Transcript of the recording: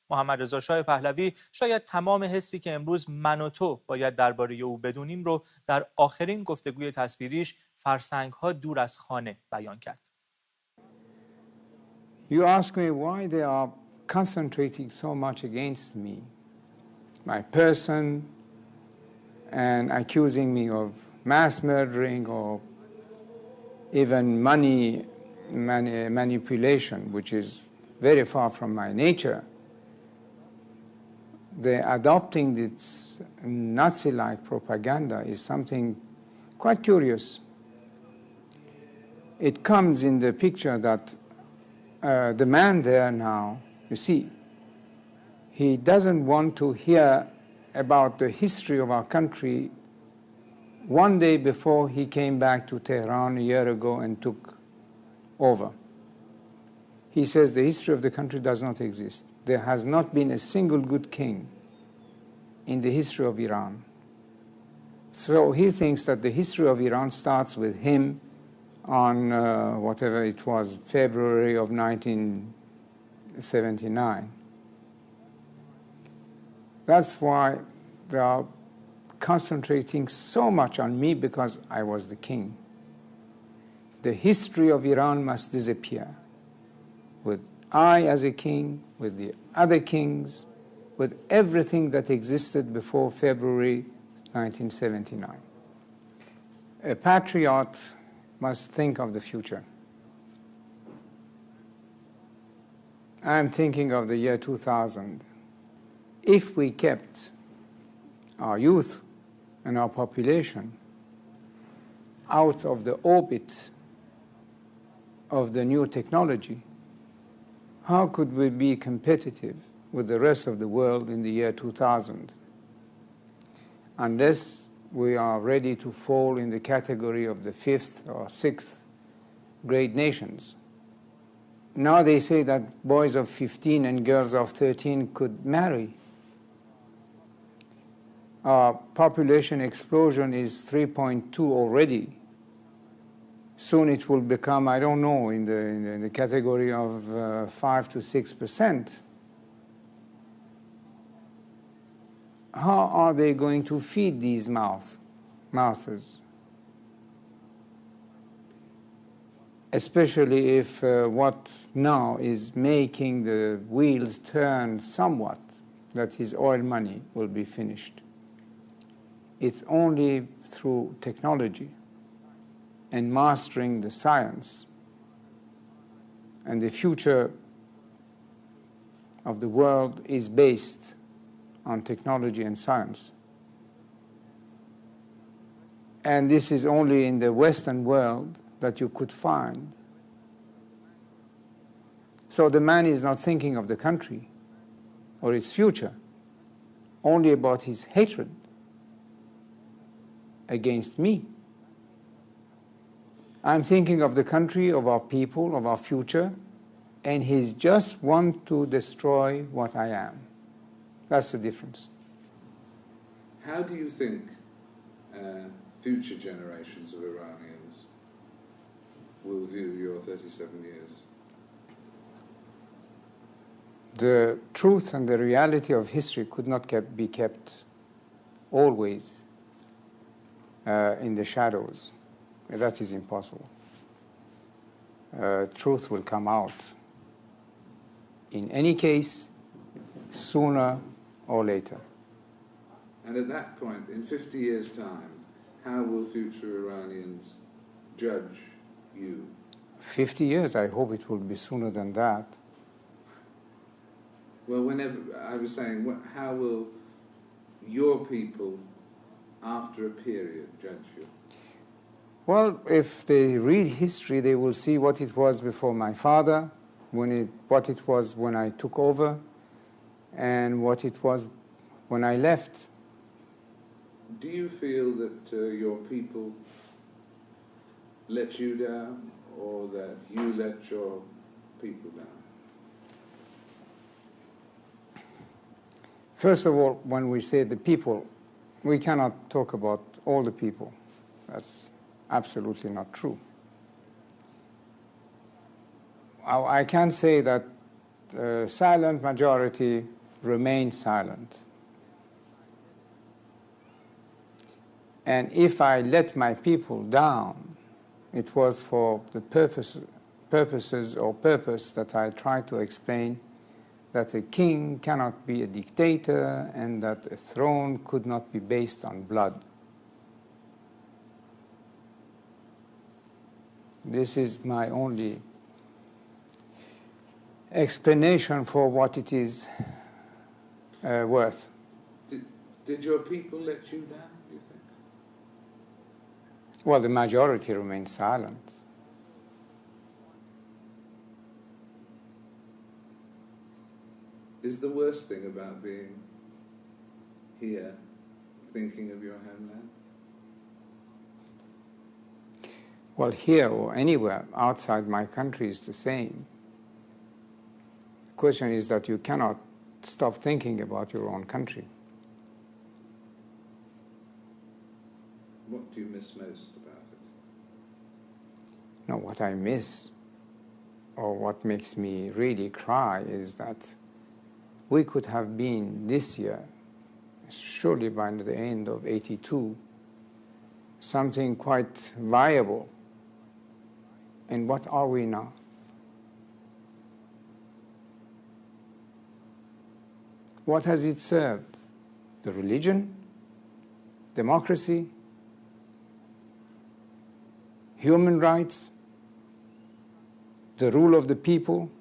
محمد رضا شاه پهلوی شاید تمام حسی که امروز من و تو باید درباره او بدونیم رو در آخرین گفتگوی تصویریش فرسنگ‌ها دور از خانه بیان کرد. You ask me why they are concentrating so much against me, my person, and accusing me of mass murdering or even money manipulation, which is very far from my nature. The adopting this Nazi-like propaganda is something quite curious. It comes in the picture that the man there now, you see, he doesn't want to hear about the history of our country one day before he came back to Tehran a year ago and took over. He says the history of the country does not exist. There has not been a single good king in the history of Iran. So he thinks that the history of Iran starts with him on whatever it was, February of 1979. That's why they are concentrating so much on me, because I was the king. The history of Iran must disappear, with I as a king, with the other kings, with everything that existed before February 1979. A patriot must think of the future. I'm thinking of the year 2000. If we kept our youth and our population out of the orbit of the new technology, how could we be competitive with the rest of the world in the year 2000? Unless we are ready to fall in the category of the 5th or 6th grade nations. Now they say that boys of 15 and girls of 13 could marry. Our population explosion is 3.2 already. Soon it will become, I don't know, in the category of 5 to 6%. How are they going to feed these mouths? Especially if what now is making the wheels turn somewhat, that is oil money, will be finished. It's only through technology and mastering the science, and the future of the world is based on technology and science. And this is only in the Western world that you could find. So the man is not thinking of the country or its future, only about his hatred against me. I'm thinking of the country, of our people, of our future, and he just wants to destroy what I am. That's the difference. How do you think future generations of Iranians will view your 37 years? The truth and the reality of history could not be kept always in the shadows. That is impossible. Truth will come out in any case, sooner or later. And at that point, in 50 years' time, how will future Iranians judge you? 50 years, I hope it will be sooner than that. Well, whenever, I was saying, how will your people, after a period, judge you? Well, if they read history, they will see what it was before my father, what it was when I took over, and what it was when I left. Do you feel that your people let you down, or that you let your people down? First of all, when we say the people, we cannot talk about all the people. That's absolutely not true. I can say that the silent majority remain silent. And if I let my people down, it was for the purpose that I tried to explain, that a king cannot be a dictator and that a throne could not be based on blood. This is my only explanation for what it is worth. Did your people let you down, do you think? Well, the majority remained silent. Is the worst thing about being here thinking of your homeland? Well, here or anywhere outside my country is the same. The question is that you cannot stop thinking about your own country. What do you miss most about it? No, what I miss, or what makes me really cry, is that we could have been this year, surely by the end of '82, something quite viable. And what are we now? What has it served? The religion? Democracy? Human rights? The rule of the people?